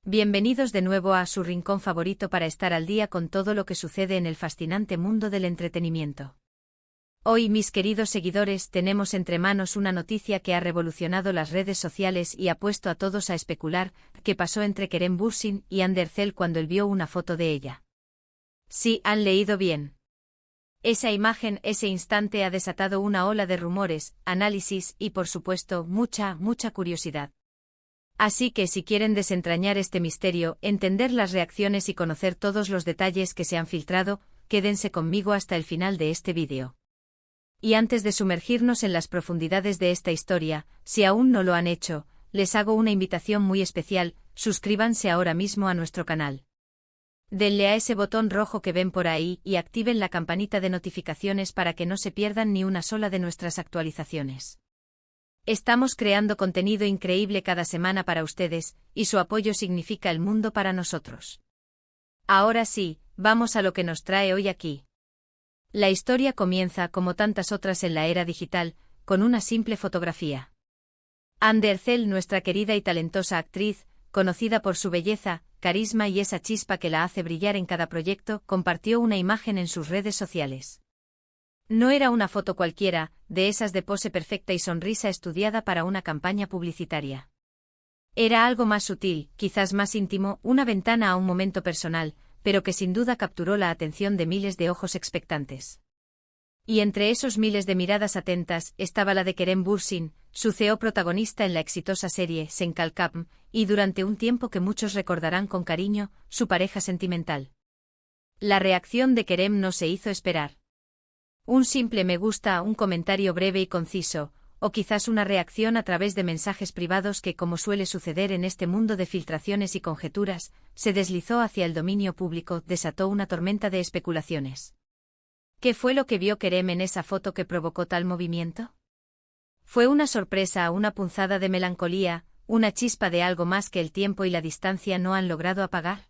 Bienvenidos de nuevo a su rincón favorito para estar al día con todo lo que sucede en el fascinante mundo del entretenimiento. Hoy, mis queridos seguidores, tenemos entre manos una noticia que ha revolucionado las redes sociales y ha puesto a todos a especular qué pasó entre Kerem Bürsin y Hande Erçel cuando él vio una foto de ella. Sí, han leído bien. Esa imagen, ese instante ha desatado una ola de rumores, análisis y, por supuesto, mucha curiosidad. Así que si quieren desentrañar este misterio, entender las reacciones y conocer todos los detalles que se han filtrado, quédense conmigo hasta el final de este vídeo. Y antes de sumergirnos en las profundidades de esta historia, si aún no lo han hecho, les hago una invitación muy especial: suscríbanse ahora mismo a nuestro canal. Denle a ese botón rojo que ven por ahí y activen la campanita de notificaciones para que no se pierdan ni una sola de nuestras actualizaciones. Estamos creando contenido increíble cada semana para ustedes, y su apoyo significa el mundo para nosotros. Ahora sí, vamos a lo que nos trae hoy aquí. La historia comienza, como tantas otras en la era digital, con una simple fotografía. Hande Erçel, nuestra querida y talentosa actriz, conocida por su belleza, carisma y esa chispa que la hace brillar en cada proyecto, compartió una imagen en sus redes sociales. No era una foto cualquiera, de esas de pose perfecta y sonrisa estudiada para una campaña publicitaria. Era algo más sutil, quizás más íntimo, una ventana a un momento personal, pero que sin duda capturó la atención de miles de ojos expectantes. Y entre esos miles de miradas atentas estaba la de Kerem Bürsin, su CEO protagonista en la exitosa serie Sen Kalkam, y durante un tiempo que muchos recordarán con cariño, su pareja sentimental. La reacción de Kerem no se hizo esperar. Un simple me gusta, un comentario breve y conciso, o quizás una reacción a través de mensajes privados que, como suele suceder en este mundo de filtraciones y conjeturas, se deslizó hacia el dominio público, desató una tormenta de especulaciones. ¿Qué fue lo que vio Kerem en esa foto que provocó tal movimiento? ¿Fue una sorpresa, una punzada de melancolía, una chispa de algo más que el tiempo y la distancia no han logrado apagar?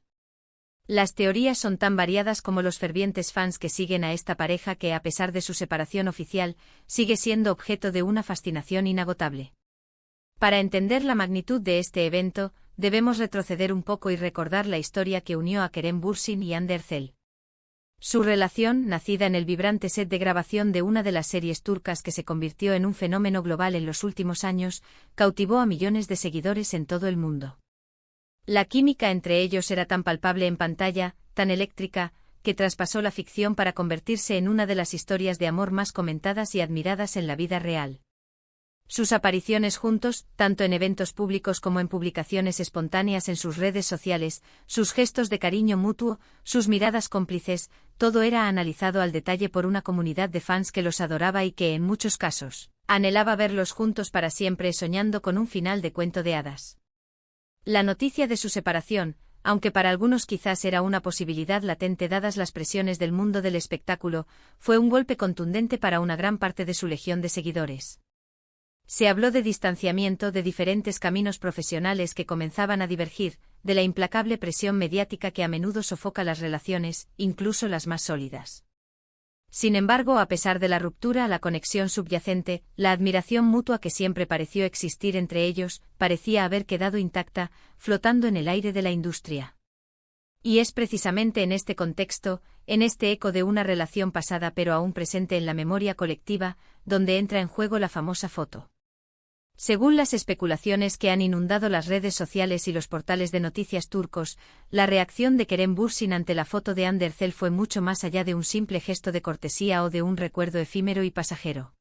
Las teorías son tan variadas como los fervientes fans que siguen a esta pareja que, a pesar de su separación oficial, sigue siendo objeto de una fascinación inagotable. Para entender la magnitud de este evento, debemos retroceder un poco y recordar la historia que unió a Kerem Bürsin y Hande Erçel. Su relación, nacida en el vibrante set de grabación de una de las series turcas que se convirtió en un fenómeno global en los últimos años, cautivó a millones de seguidores en todo el mundo. La química entre ellos era tan palpable en pantalla, tan eléctrica, que traspasó la ficción para convertirse en una de las historias de amor más comentadas y admiradas en la vida real. Sus apariciones juntos, tanto en eventos públicos como en publicaciones espontáneas en sus redes sociales, sus gestos de cariño mutuo, sus miradas cómplices, todo era analizado al detalle por una comunidad de fans que los adoraba y que, en muchos casos, anhelaba verlos juntos para siempre, soñando con un final de cuento de hadas. La noticia de su separación, aunque para algunos quizás era una posibilidad latente dadas las presiones del mundo del espectáculo, fue un golpe contundente para una gran parte de su legión de seguidores. Se habló de distanciamiento, de diferentes caminos profesionales que comenzaban a divergir, de la implacable presión mediática que a menudo sofoca las relaciones, incluso las más sólidas. Sin embargo, a pesar de la ruptura, la conexión subyacente, la admiración mutua que siempre pareció existir entre ellos, parecía haber quedado intacta, flotando en el aire de la industria. Y es precisamente en este contexto, en este eco de una relación pasada pero aún presente en la memoria colectiva, donde entra en juego la famosa foto. Según las especulaciones que han inundado las redes sociales y los portales de noticias turcos, la reacción de Kerem Bürsin ante la foto de Hande Erçel fue mucho más allá de un simple gesto de cortesía o de un recuerdo efímero y pasajero.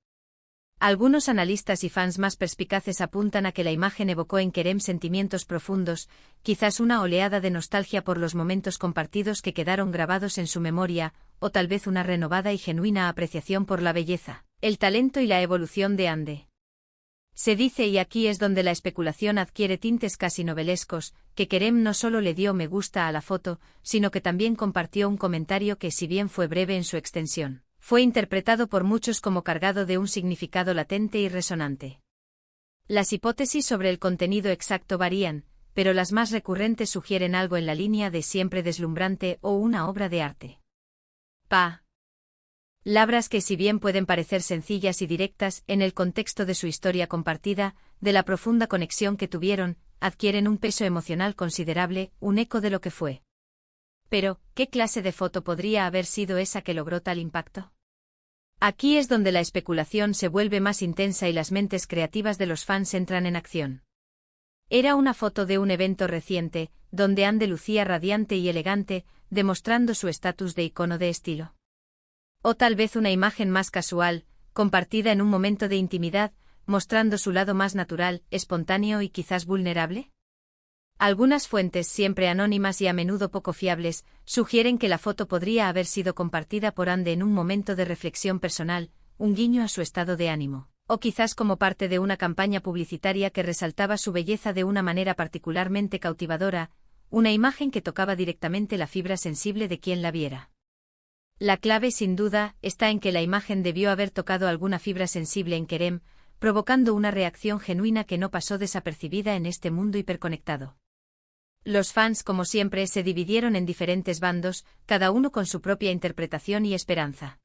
Algunos analistas y fans más perspicaces apuntan a que la imagen evocó en Kerem sentimientos profundos, quizás una oleada de nostalgia por los momentos compartidos que quedaron grabados en su memoria, o tal vez una renovada y genuina apreciación por la belleza, el talento y la evolución de Hande. Se dice, y aquí es donde la especulación adquiere tintes casi novelescos, que Kerem no solo le dio me gusta a la foto, sino que también compartió un comentario que, si bien fue breve en su extensión, fue interpretado por muchos como cargado de un significado latente y resonante. Las hipótesis sobre el contenido exacto varían, pero las más recurrentes sugieren algo en la línea de siempre deslumbrante o una obra de arte. Palabras que, si bien pueden parecer sencillas y directas en el contexto de su historia compartida, de la profunda conexión que tuvieron, adquieren un peso emocional considerable, un eco de lo que fue. Pero, ¿qué clase de foto podría haber sido esa que logró tal impacto? Aquí es donde la especulación se vuelve más intensa y las mentes creativas de los fans entran en acción. Era una foto de un evento reciente, donde Ande lucía radiante y elegante, demostrando su estatus de icono de estilo. O tal vez una imagen más casual, compartida en un momento de intimidad, mostrando su lado más natural, espontáneo y quizás vulnerable. Algunas fuentes, siempre anónimas y a menudo poco fiables, sugieren que la foto podría haber sido compartida por Ande en un momento de reflexión personal, un guiño a su estado de ánimo, o quizás como parte de una campaña publicitaria que resaltaba su belleza de una manera particularmente cautivadora, una imagen que tocaba directamente la fibra sensible de quien la viera. La clave, sin duda, está en que la imagen debió haber tocado alguna fibra sensible en Kerem, provocando una reacción genuina que no pasó desapercibida en este mundo hiperconectado. Los fans, como siempre, se dividieron en diferentes bandos, cada uno con su propia interpretación y esperanza.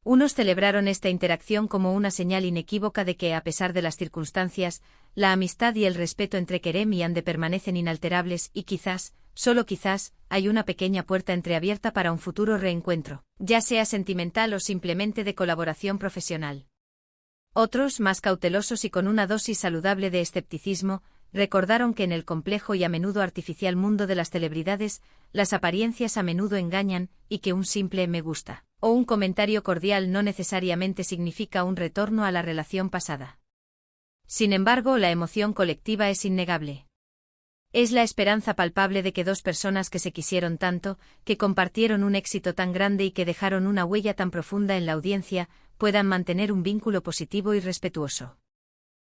Unos celebraron esta interacción como una señal inequívoca de que, a pesar de las circunstancias, la amistad y el respeto entre Kerem y Ande permanecen inalterables y quizás, solo quizás, hay una pequeña puerta entreabierta para un futuro reencuentro, ya sea sentimental o simplemente de colaboración profesional. Otros, más cautelosos y con una dosis saludable de escepticismo, recordaron que en el complejo y a menudo artificial mundo de las celebridades, las apariencias a menudo engañan, y que un simple me gusta o un comentario cordial no necesariamente significa un retorno a la relación pasada. Sin embargo, la emoción colectiva es innegable. Es la esperanza palpable de que dos personas que se quisieron tanto, que compartieron un éxito tan grande y que dejaron una huella tan profunda en la audiencia, puedan mantener un vínculo positivo y respetuoso.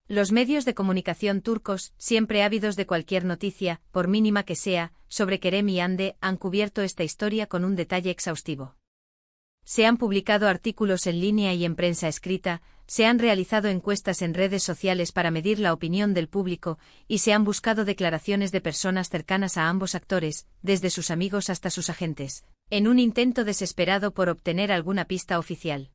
Los medios de comunicación turcos, siempre ávidos de cualquier noticia, por mínima que sea, sobre Kerem y Ande, han cubierto esta historia con un detalle exhaustivo. Se han publicado artículos en línea y en prensa escrita, se han realizado encuestas en redes sociales para medir la opinión del público, y se han buscado declaraciones de personas cercanas a ambos actores, desde sus amigos hasta sus agentes, en un intento desesperado por obtener alguna pista oficial.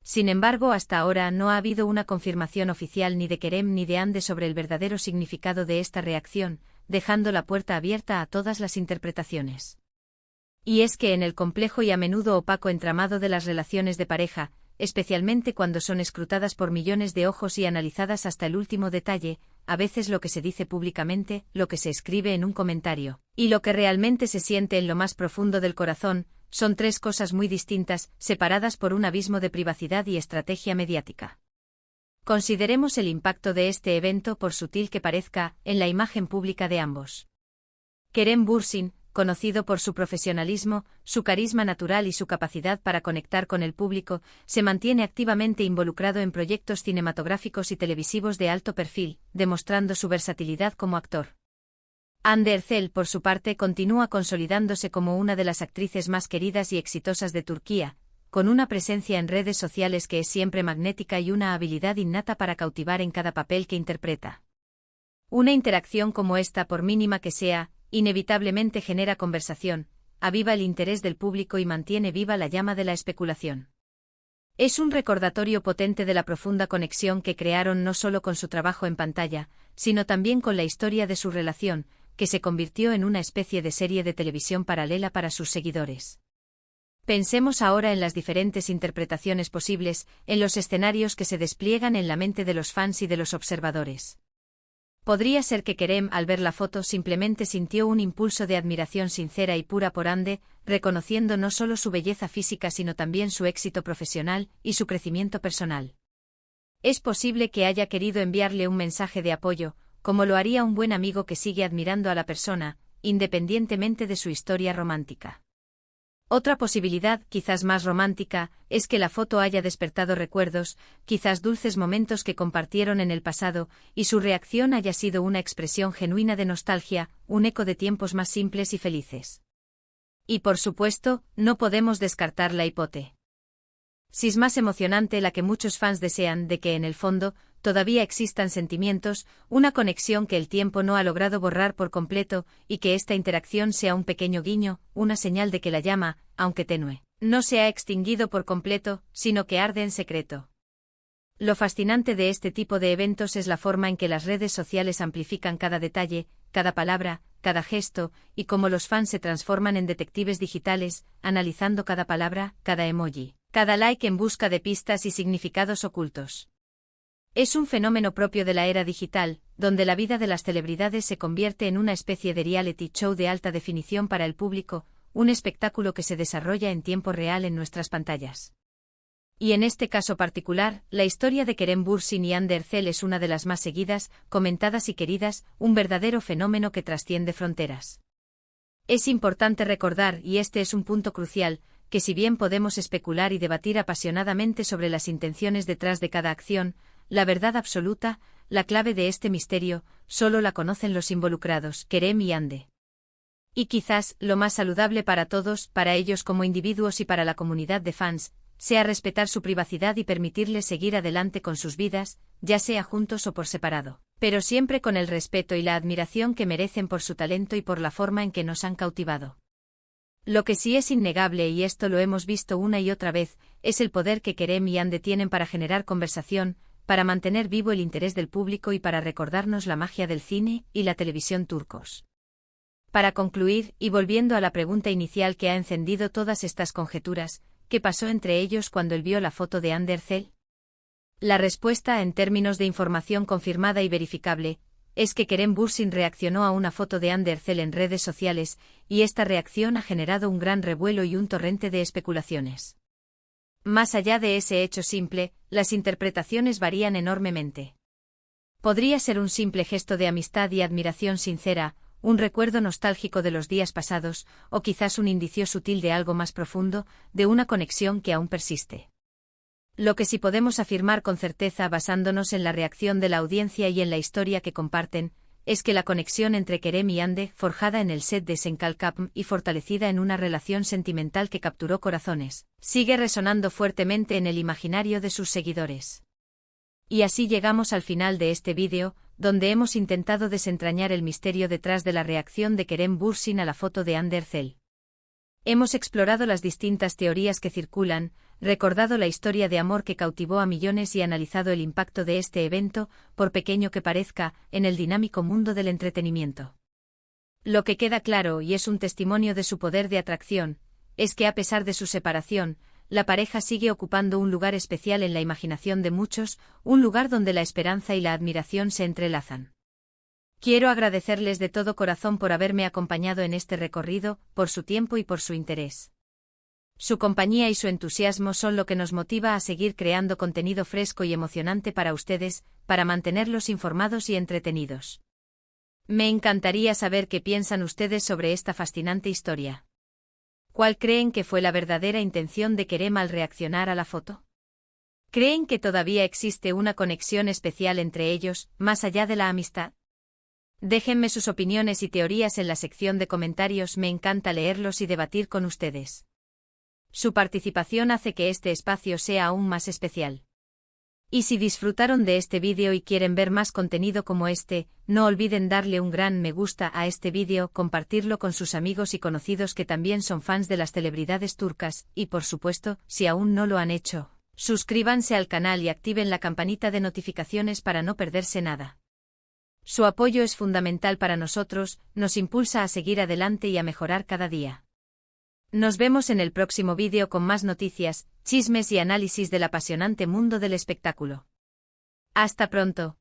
Sin embargo, hasta ahora no ha habido una confirmación oficial ni de Kerem ni de Ande sobre el verdadero significado de esta reacción, dejando la puerta abierta a todas las interpretaciones. Y es que en el complejo y a menudo opaco entramado de las relaciones de pareja, especialmente cuando son escrutadas por millones de ojos y analizadas hasta el último detalle, a veces lo que se dice públicamente, lo que se escribe en un comentario, y lo que realmente se siente en lo más profundo del corazón, son tres cosas muy distintas, separadas por un abismo de privacidad y estrategia mediática. Consideremos el impacto de este evento, por sutil que parezca, en la imagen pública de ambos. Kerem Bürsin, conocido por su profesionalismo, su carisma natural y su capacidad para conectar con el público, se mantiene activamente involucrado en proyectos cinematográficos y televisivos de alto perfil, demostrando su versatilidad como actor. Hande Erçel, por su parte, continúa consolidándose como una de las actrices más queridas y exitosas de Turquía, con una presencia en redes sociales que es siempre magnética y una habilidad innata para cautivar en cada papel que interpreta. Una interacción como esta, por mínima que sea, inevitablemente genera conversación, aviva el interés del público y mantiene viva la llama de la especulación. Es un recordatorio potente de la profunda conexión que crearon no solo con su trabajo en pantalla, sino también con la historia de su relación, que se convirtió en una especie de serie de televisión paralela para sus seguidores. Pensemos ahora en las diferentes interpretaciones posibles, en los escenarios que se despliegan en la mente de los fans y de los observadores. Podría ser que Kerem, al ver la foto, simplemente sintió un impulso de admiración sincera y pura por Hande, reconociendo no solo su belleza física sino también su éxito profesional y su crecimiento personal. Es posible que haya querido enviarle un mensaje de apoyo, como lo haría un buen amigo que sigue admirando a la persona, independientemente de su historia romántica. Otra posibilidad, quizás más romántica, es que la foto haya despertado recuerdos, quizás dulces momentos que compartieron en el pasado, y su reacción haya sido una expresión genuina de nostalgia, un eco de tiempos más simples y felices. Y por supuesto, no podemos descartar la hipótesis más emocionante, la que muchos fans desean, de que en el fondo, todavía existan sentimientos, una conexión que el tiempo no ha logrado borrar por completo, y que esta interacción sea un pequeño guiño, una señal de que la llama, aunque tenue, no se ha extinguido por completo, sino que arde en secreto. Lo fascinante de este tipo de eventos es la forma en que las redes sociales amplifican cada detalle, cada palabra, cada gesto, y cómo los fans se transforman en detectives digitales, analizando cada palabra, cada emoji, cada like en busca de pistas y significados ocultos. Es un fenómeno propio de la era digital, donde la vida de las celebridades se convierte en una especie de reality show de alta definición para el público, un espectáculo que se desarrolla en tiempo real en nuestras pantallas. Y en este caso particular, la historia de Kerem Bürsin y Hande Erçel es una de las más seguidas, comentadas y queridas, un verdadero fenómeno que trasciende fronteras. Es importante recordar, y este es un punto crucial, que si bien podemos especular y debatir apasionadamente sobre las intenciones detrás de cada acción, la verdad absoluta, la clave de este misterio, solo la conocen los involucrados, Kerem y Hande. Y quizás, lo más saludable para todos, para ellos como individuos y para la comunidad de fans, sea respetar su privacidad y permitirles seguir adelante con sus vidas, ya sea juntos o por separado, pero siempre con el respeto y la admiración que merecen por su talento y por la forma en que nos han cautivado. Lo que sí es innegable, y esto lo hemos visto una y otra vez, es el poder que Kerem y Hande tienen para generar conversación, para mantener vivo el interés del público y para recordarnos la magia del cine y la televisión turcos. Para concluir, y volviendo a la pregunta inicial que ha encendido todas estas conjeturas, ¿qué pasó entre ellos cuando él vio la foto de Hande Erçel? La respuesta, en términos de información confirmada y verificable, es que Kerem Bürsin reaccionó a una foto de Hande Erçel en redes sociales, y esta reacción ha generado un gran revuelo y un torrente de especulaciones. Más allá de ese hecho simple, las interpretaciones varían enormemente. Podría ser un simple gesto de amistad y admiración sincera, un recuerdo nostálgico de los días pasados, o quizás un indicio sutil de algo más profundo, de una conexión que aún persiste. Lo que sí podemos afirmar con certeza basándonos en la reacción de la audiencia y en la historia que comparten, es que la conexión entre Kerem y Hande, forjada en el set de Senkalkapm y fortalecida en una relación sentimental que capturó corazones, sigue resonando fuertemente en el imaginario de sus seguidores. Y así llegamos al final de este vídeo, donde hemos intentado desentrañar el misterio detrás de la reacción de Kerem Bürsin a la foto de Hande Erçel. Hemos explorado las distintas teorías que circulan, recordado la historia de amor que cautivó a millones y analizado el impacto de este evento, por pequeño que parezca, en el dinámico mundo del entretenimiento. Lo que queda claro, y es un testimonio de su poder de atracción, es que a pesar de su separación, la pareja sigue ocupando un lugar especial en la imaginación de muchos, un lugar donde la esperanza y la admiración se entrelazan. Quiero agradecerles de todo corazón por haberme acompañado en este recorrido, por su tiempo y por su interés. Su compañía y su entusiasmo son lo que nos motiva a seguir creando contenido fresco y emocionante para ustedes, para mantenerlos informados y entretenidos. Me encantaría saber qué piensan ustedes sobre esta fascinante historia. ¿Cuál creen que fue la verdadera intención de Kerem al reaccionar a la foto? ¿Creen que todavía existe una conexión especial entre ellos, más allá de la amistad? Déjenme sus opiniones y teorías en la sección de comentarios, me encanta leerlos y debatir con ustedes. Su participación hace que este espacio sea aún más especial. Y si disfrutaron de este vídeo y quieren ver más contenido como este, no olviden darle un gran me gusta a este vídeo, compartirlo con sus amigos y conocidos que también son fans de las celebridades turcas, y por supuesto, si aún no lo han hecho, suscríbanse al canal y activen la campanita de notificaciones para no perderse nada. Su apoyo es fundamental para nosotros, nos impulsa a seguir adelante y a mejorar cada día. Nos vemos en el próximo vídeo con más noticias, chismes y análisis del apasionante mundo del espectáculo. Hasta pronto.